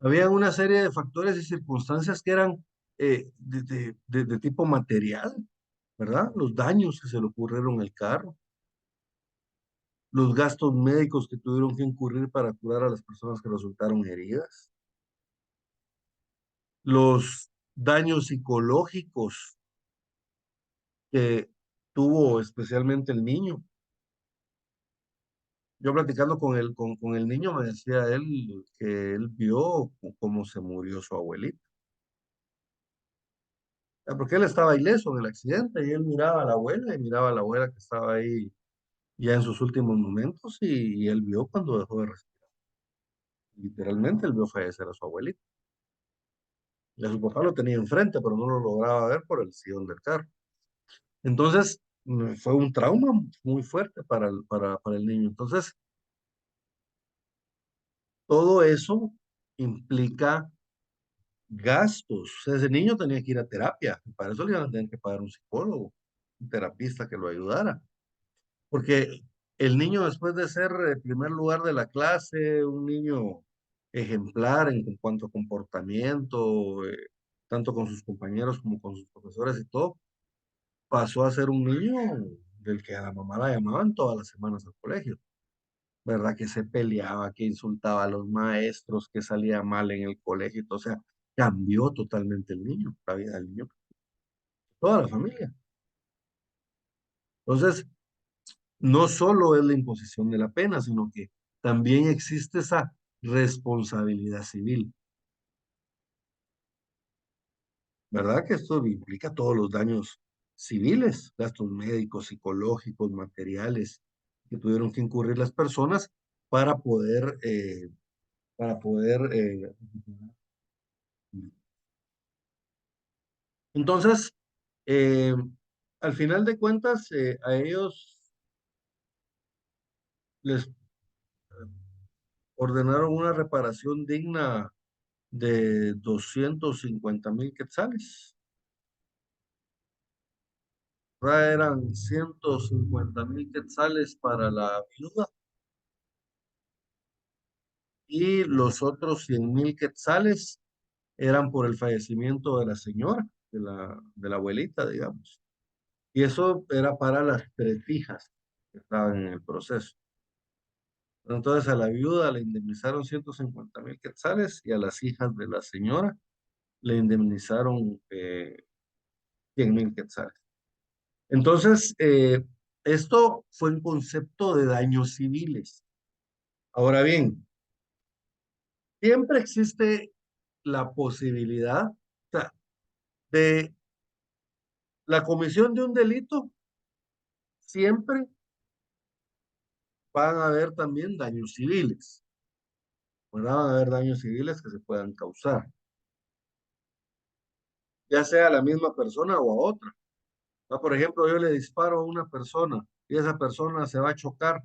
Había una serie de factores y circunstancias que eran de tipo material, ¿verdad? Los daños que se le ocurrieron al carro, los gastos médicos que tuvieron que incurrir para curar a las personas que resultaron heridas, los daños psicológicos que tuvo especialmente el niño. Yo platicando con el niño me decía él que él vio cómo se murió su abuelita. Porque él estaba ileso en el accidente y él miraba a la abuela y miraba a la abuela que estaba ahí ya en sus últimos momentos y él vio cuando dejó de respirar. Literalmente él vio fallecer a su abuelita. Y a su papá lo tenía enfrente, pero no lo lograba ver por el sillón del carro. Entonces, fue un trauma muy fuerte para el niño. Entonces, todo eso implica gastos. O sea, ese niño tenía que ir a terapia. Para eso le iban a tener que pagar un psicólogo, un terapista que lo ayudara. Porque el niño, después de ser el primer lugar de la clase, un niño ejemplar en cuanto a comportamiento, tanto con sus compañeros como con sus profesores y todo, pasó a ser un niño del que a la mamá la llamaban todas las semanas al colegio, ¿verdad? Que se peleaba, que insultaba a los maestros, que salía mal en el colegio, y todo. O sea, cambió totalmente el niño, la vida del niño, toda la familia. Entonces, no solo es la imposición de la pena, sino que también existe esa responsabilidad civil, ¿verdad? Que esto implica todos los daños civiles, gastos médicos, psicológicos, materiales que tuvieron que incurrir las personas para poder. Entonces, eh, al final de cuentas, a ellos les ordenaron una reparación digna de 250,000 quetzales. Ahora eran 150,000 quetzales para la viuda y los otros 100,000 quetzales eran por el fallecimiento de la señora, de la abuelita, digamos. Y eso era para las tres hijas que estaban en el proceso. Entonces a la viuda le indemnizaron 150,000 quetzales y a las hijas de la señora le indemnizaron 100,000 quetzales. Entonces, esto fue un concepto de daños civiles. Ahora bien, siempre existe la posibilidad, o sea, de la comisión de un delito, siempre van a haber también daños civiles, ¿verdad? Van a haber daños civiles que se puedan causar, ya sea a la misma persona o a otra. Por ejemplo, yo le disparo a una persona y esa persona se va a chocar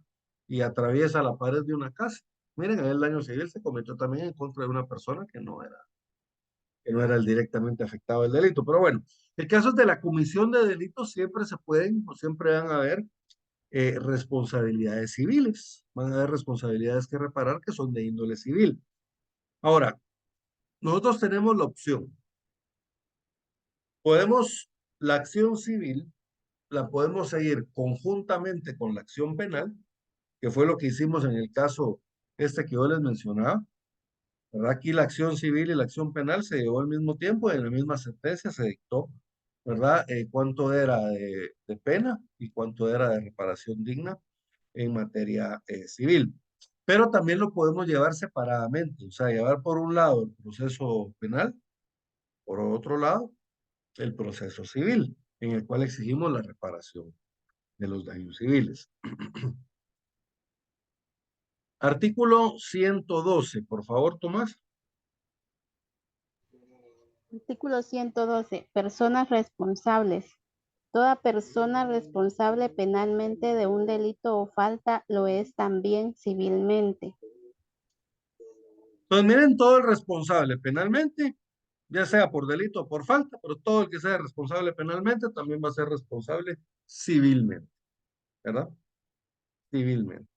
y atraviesa la pared de una casa. Miren, ahí el daño civil se cometió también en contra de una persona que no era el directamente afectado del delito. Pero bueno, en casos de la comisión de delitos siempre se pueden o siempre van a haber responsabilidades civiles. Van a haber responsabilidades que reparar que son de índole civil. Ahora, nosotros tenemos la opción. Podemos, la acción civil la podemos seguir conjuntamente con la acción penal, que fue lo que hicimos en el caso este que yo les mencionaba, ¿verdad? Aquí la acción civil y la acción penal se llevó al mismo tiempo y en la misma sentencia se dictó, ¿verdad? Cuánto era de pena y cuánto era de reparación digna en materia civil. Pero también lo podemos llevar separadamente, o sea, llevar por un lado el proceso penal, por otro lado el proceso civil, en el cual exigimos la reparación de los daños civiles. Artículo 112, por favor, Tomás. Artículo 112. Personas responsables. Toda persona responsable penalmente de un delito o falta lo es también civilmente. Entonces, miren, todo el responsable penalmente, ya sea por delito o por falta, pero todo el que sea responsable penalmente también va a ser responsable civilmente, ¿verdad? Civilmente.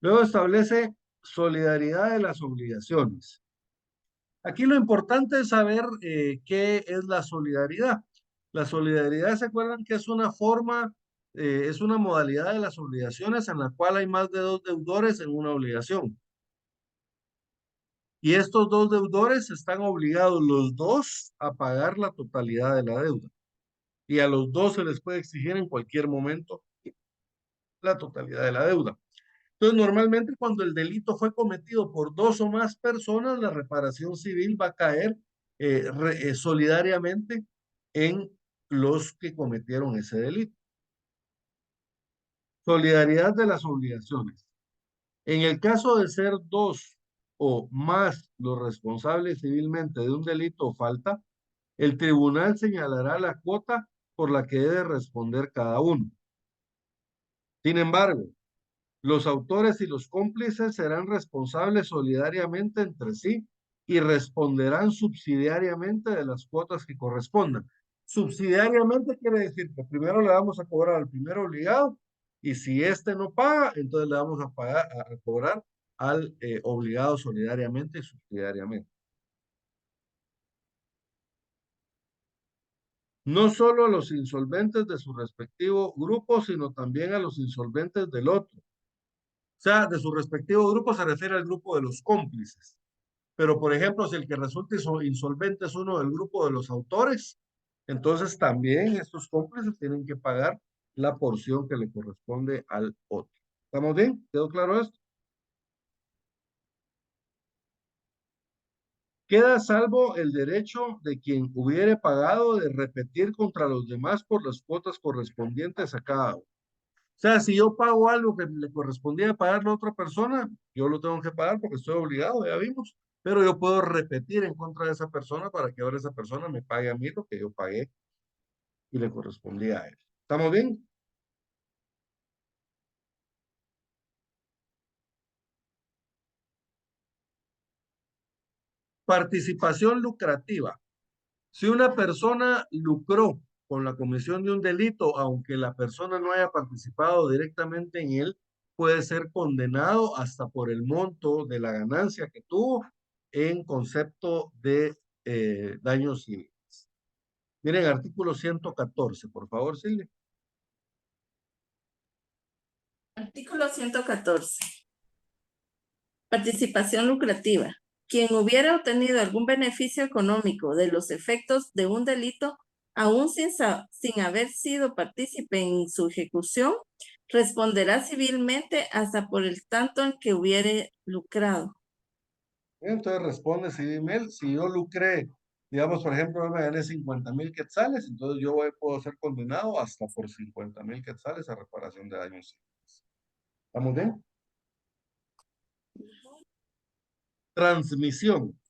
Luego establece solidaridad de las obligaciones. Aquí lo importante es saber qué es la solidaridad. La solidaridad, ¿se acuerdan que es una forma, es una modalidad de las obligaciones en la cual hay más de dos deudores en una obligación? Y estos dos deudores están obligados los dos a pagar la totalidad de la deuda. Y a los dos se les puede exigir en cualquier momento la totalidad de la deuda. Entonces, normalmente cuando el delito fue cometido por dos o más personas, la reparación civil va a caer solidariamente en los que cometieron ese delito. Solidaridad de las obligaciones. En el caso de ser dos o más los responsables civilmente de un delito o falta, el tribunal señalará la cuota por la que debe responder cada uno. Sin embargo, los autores y los cómplices serán responsables solidariamente entre sí y responderán subsidiariamente de las cuotas que correspondan. Subsidiariamente quiere decir que primero le vamos a cobrar al primer obligado y si éste no paga, entonces le vamos a pagar a cobrar al obligado solidariamente y subsidiariamente. No solo a los insolventes de su respectivo grupo, sino también a los insolventes del otro. O sea, de su respectivo grupo se refiere al grupo de los cómplices. Pero, por ejemplo, si el que resulte insolvente es uno del grupo de los autores, entonces también estos cómplices tienen que pagar la porción que le corresponde al otro. ¿Estamos bien? ¿Quedó claro esto? Queda salvo el derecho de quien hubiere pagado de repetir contra los demás por las cuotas correspondientes a cada uno. O sea, si yo pago algo que le correspondía pagarle a otra persona, yo lo tengo que pagar porque estoy obligado, ya vimos. Pero yo puedo repetir en contra de esa persona para que ahora esa persona me pague a mí lo que yo pagué y le correspondía a él. ¿Estamos bien? Participación lucrativa. Si una persona lucró con la comisión de un delito, aunque la persona no haya participado directamente en él, puede ser condenado hasta por el monto de la ganancia que tuvo en concepto de daños civiles. Miren, artículo 114, por favor, Silvia. Artículo 114. Participación lucrativa. Quien hubiera obtenido algún beneficio económico de los efectos de un delito, aún sin haber sido partícipe en su ejecución, responderá civilmente hasta por el tanto en que hubiere lucrado. Entonces responde civilmente, si yo lucré, digamos, por ejemplo, yo me gané 50,000 quetzales, entonces yo puedo ser condenado hasta por 50,000 quetzales a reparación de daños civiles. ¿Estamos bien? Transmisión.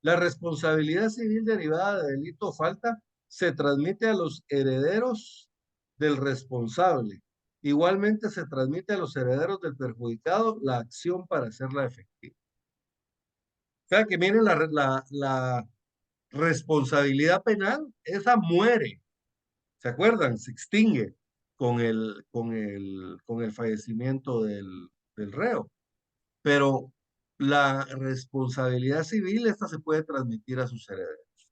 La responsabilidad civil derivada de delito o falta se transmite a los herederos del responsable. Igualmente se transmite a los herederos del perjudicado la acción para hacerla efectiva. O sea que miren la responsabilidad penal, esa muere. ¿Se acuerdan? Se extingue con el fallecimiento del reo. Pero la responsabilidad civil, esta se puede transmitir a sus herederos.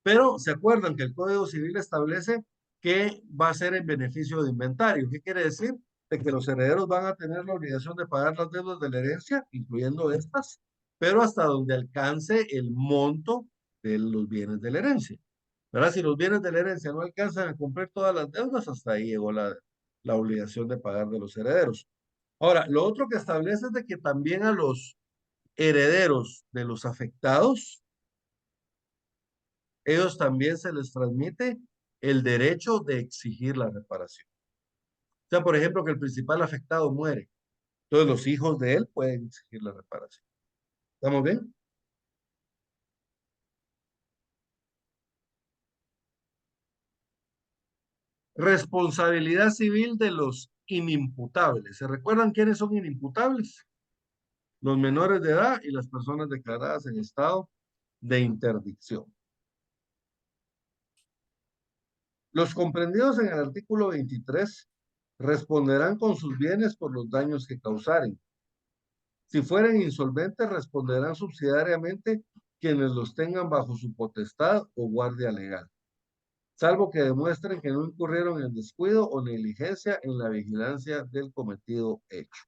Pero se acuerdan que el Código Civil establece que va a ser en beneficio de inventario. ¿Qué quiere decir? De que los herederos van a tener la obligación de pagar las deudas de la herencia, incluyendo estas, pero hasta donde alcance el monto de los bienes de la herencia. ¿Verdad? Si los bienes de la herencia no alcanzan a cumplir todas las deudas, hasta ahí llegó la obligación de pagar de los herederos. Ahora, lo otro que establece es de que también a los herederos de los afectados, ellos también se les transmite el derecho de exigir la reparación. O sea, por ejemplo, que el principal afectado muere. Entonces los hijos de él pueden exigir la reparación. ¿Estamos bien? Responsabilidad civil de los inimputables. ¿Se recuerdan quiénes son inimputables? Los menores de edad y las personas declaradas en estado de interdicción. Los comprendidos en el artículo 23 responderán con sus bienes por los daños que causaren. Si fueren insolventes, responderán subsidiariamente quienes los tengan bajo su potestad o guardia legal, salvo que demuestren que no incurrieron en descuido o negligencia en la vigilancia del cometido hecho.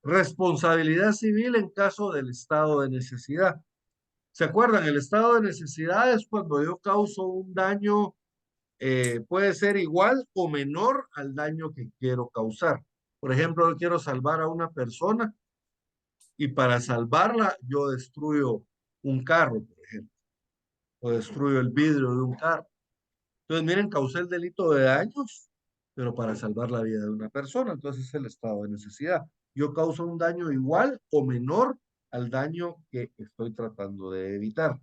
Responsabilidad civil en caso del estado de necesidad. ¿Se acuerdan? El estado de necesidad es cuando yo causo un daño, puede ser igual o menor al daño que quiero causar. Por ejemplo, yo quiero salvar a una persona y para salvarla yo destruyo un carro, por ejemplo, o destruyo el vidrio de un carro. Entonces, miren, causé el delito de daños, pero para salvar la vida de una persona. Entonces, es el estado de necesidad. Yo causo un daño igual o menor al daño que estoy tratando de evitar.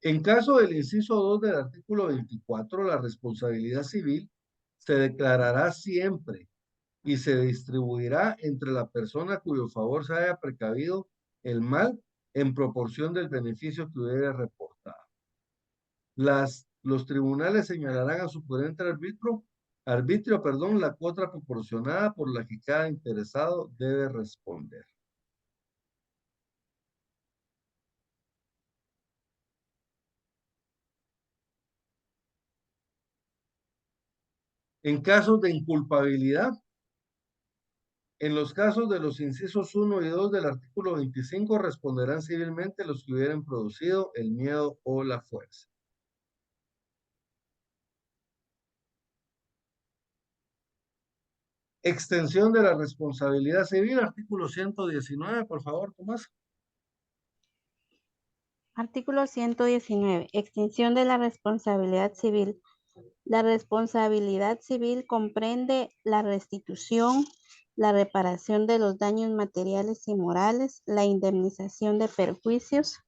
En caso del inciso 2 del artículo 24, la responsabilidad civil se declarará siempre y se distribuirá entre la persona cuyo favor se haya precavido el mal en proporción del beneficio que hubiera reportado. Los tribunales señalarán a su prudente arbitrio, la cuota proporcionada por la que cada interesado debe responder. En casos de inculpabilidad, en los casos de los incisos 1 y 2 del artículo 25 responderán civilmente los que hubieran producido el miedo o la fuerza. Extensión de la responsabilidad civil, artículo 119, por favor, Tomás. Artículo 119. Extinción de la responsabilidad civil. La responsabilidad civil comprende la restitución, la reparación de los daños materiales y morales, la indemnización de perjuicios.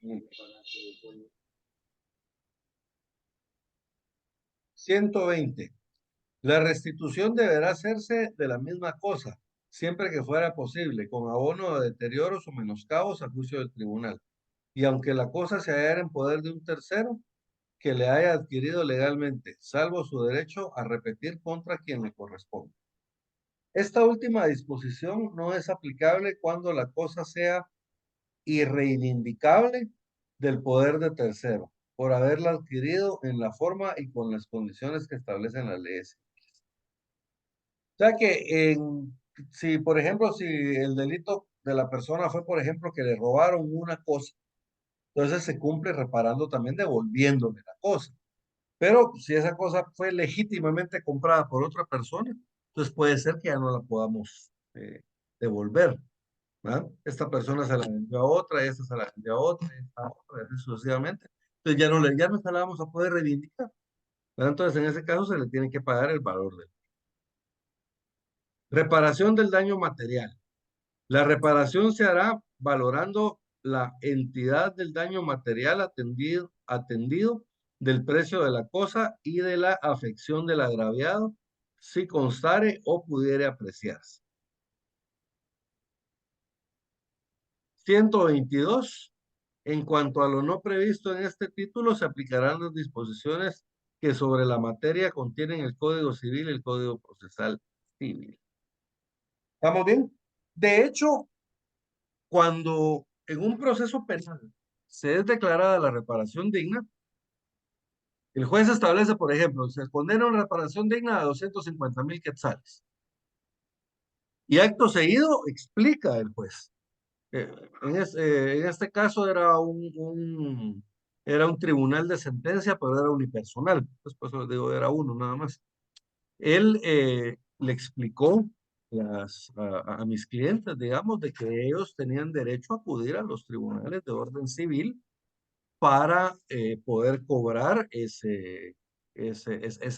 Mm. 120. La restitución deberá hacerse de la misma cosa, siempre que fuera posible, con abono de deterioros o menoscabos a juicio del tribunal. Y aunque la cosa se hallara en poder de un tercero que le haya adquirido legalmente, salvo su derecho a repetir contra quien le corresponde. Esta última disposición no es aplicable cuando la cosa sea irreivindicable del poder de tercero, por haberla adquirido en la forma y con las condiciones que establecen las leyes. O sea que si, por ejemplo, si el delito de la persona fue, por ejemplo, que le robaron una cosa, entonces se cumple reparando también devolviéndole la cosa. Pero si esa cosa fue legítimamente comprada por otra persona, entonces puede ser que ya no la podamos devolver. ¿Verdad? Esta persona se la vendió a otra, esta se la vendió a otra, a otra, así sucesivamente. Entonces ya no se la vamos a poder reivindicar. ¿Verdad? Entonces en ese caso se le tiene que pagar el valor de reparación del daño material. La reparación se hará valorando la entidad del daño material atendido del precio de la cosa y de la afección del agraviado, si constare o pudiere apreciarse. 122. En cuanto a lo no previsto en este título, se aplicarán las disposiciones que sobre la materia contienen el Código Civil y el Código Procesal Civil. ¿Estamos bien? De hecho, cuando en un proceso penal se es declarada la reparación digna, el juez establece, por ejemplo, se condena una reparación digna de 250,000 quetzales. Y acto seguido explica el juez. En este caso era era un tribunal de sentencia, pero era unipersonal. Pues por eso digo, era uno nada más. Él le explicó a mis clientes, digamos, de que ellos tenían derecho a acudir a los tribunales de orden civil para poder cobrar esa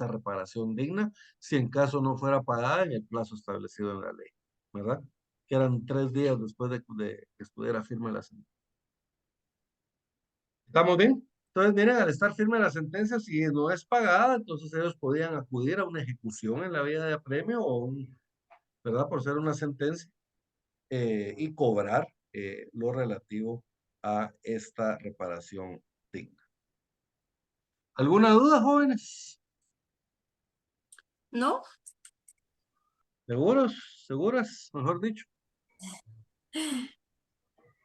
reparación digna si en caso no fuera pagada en el plazo establecido en la ley, ¿verdad? Que eran 3 días después de que estuviera firme la sentencia. ¿Estamos bien? Entonces, miren, al estar firme la sentencia, si no es pagada, entonces ellos podían acudir a una ejecución en la vía de apremio ¿verdad? Por ser una sentencia. y cobrar lo relativo a esta reparación digna. ¿Alguna duda, jóvenes? ¿No? ¿Seguros? ¿Seguras? Mejor dicho.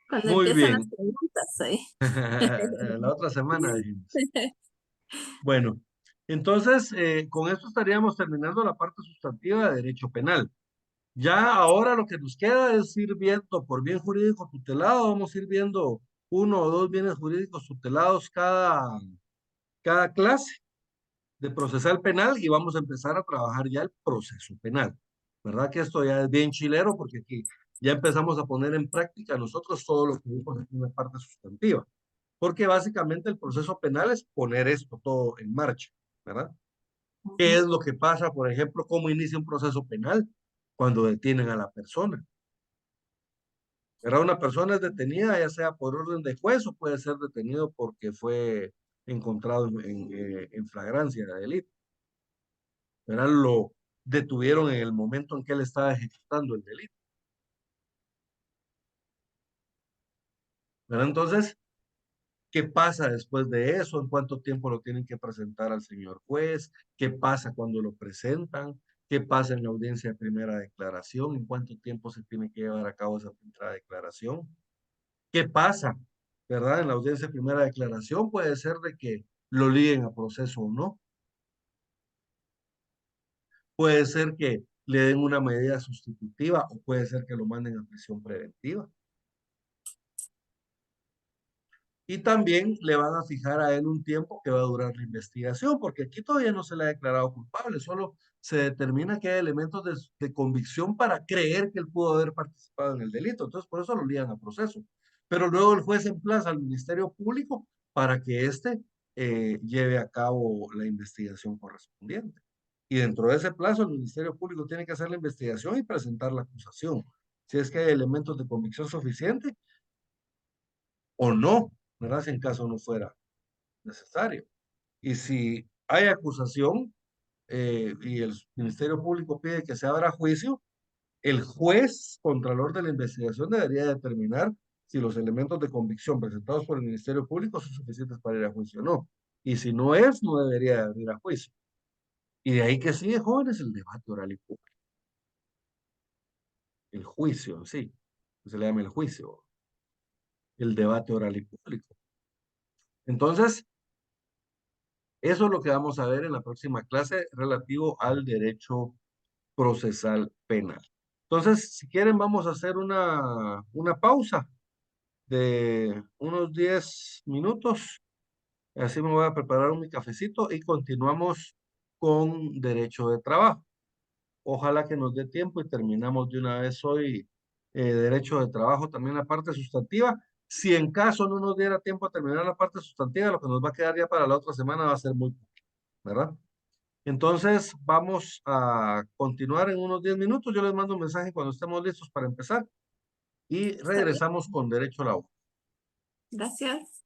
Cuando Muy empiezan las bien. preguntas ahí. La otra semana dijimos. Bueno, entonces con esto estaríamos terminando la parte sustantiva de derecho penal. Ya ahora lo que nos queda es ir viendo por bien jurídico tutelado, vamos a ir viendo 1 o 2 bienes jurídicos tutelados cada clase de procesal penal y vamos a empezar a trabajar ya el proceso penal. ¿Verdad que esto ya es bien chilero? Porque aquí ya empezamos a poner en práctica nosotros todo lo que vimos en una parte sustantiva. Porque básicamente el proceso penal es poner esto todo en marcha, ¿verdad? ¿Qué es lo que pasa, por ejemplo, cómo inicia un proceso penal? Cuando detienen a la persona. ¿Verdad? Una persona es detenida, ya sea por orden de juez o puede ser detenido porque fue encontrado en flagrancia de delito. ¿Verdad? Lo detuvieron en el momento en que él estaba ejecutando el delito. ¿Verdad? Entonces, ¿qué pasa después de eso? ¿En cuánto tiempo lo tienen que presentar al señor juez? ¿Qué pasa cuando lo presentan? ¿Qué pasa en la audiencia de primera declaración? ¿En cuánto tiempo se tiene que llevar a cabo esa primera declaración? ¿Qué pasa? ¿Verdad? En la audiencia de primera declaración puede ser de que lo liguen a proceso o no. Puede ser que le den una medida sustitutiva o puede ser que lo manden a prisión preventiva. Y también le van a fijar a él un tiempo que va a durar la investigación, porque aquí todavía no se le ha declarado culpable, solo se determina que hay elementos de convicción para creer que él pudo haber participado en el delito. Entonces, por eso lo ligan a proceso. Pero luego el juez emplaza al Ministerio Público para que éste lleve a cabo la investigación correspondiente. Y dentro de ese plazo, el Ministerio Público tiene que hacer la investigación y presentar la acusación. Si es que hay elementos de convicción suficiente o no, ¿verdad? Si en caso no fuera necesario. Y si hay acusación y el Ministerio Público pide que se abra juicio, el juez contralor de la investigación debería determinar si los elementos de convicción presentados por el Ministerio Público son suficientes para ir a juicio o no. Y si no es, no debería ir a juicio. Y de ahí que sigue, jóvenes, el debate oral y público. El juicio, sí. Se le llama el juicio. El debate oral y público. Entonces, eso es lo que vamos a ver en la próxima clase relativo al derecho procesal penal. Entonces, si quieren, vamos a hacer una pausa de unos 10 minutos. Así me voy a preparar mi cafecito y continuamos con derecho de trabajo. Ojalá que nos dé tiempo y terminamos de una vez hoy derecho de trabajo, también la parte sustantiva. Si en caso no nos diera tiempo a terminar la parte sustantiva, lo que nos va a quedar ya para la otra semana va a ser muy poco, ¿verdad? Entonces, vamos a continuar en unos 10 minutos. Yo les mando un mensaje cuando estemos listos para empezar y Está bien. regresamos con derecho laboral. Gracias.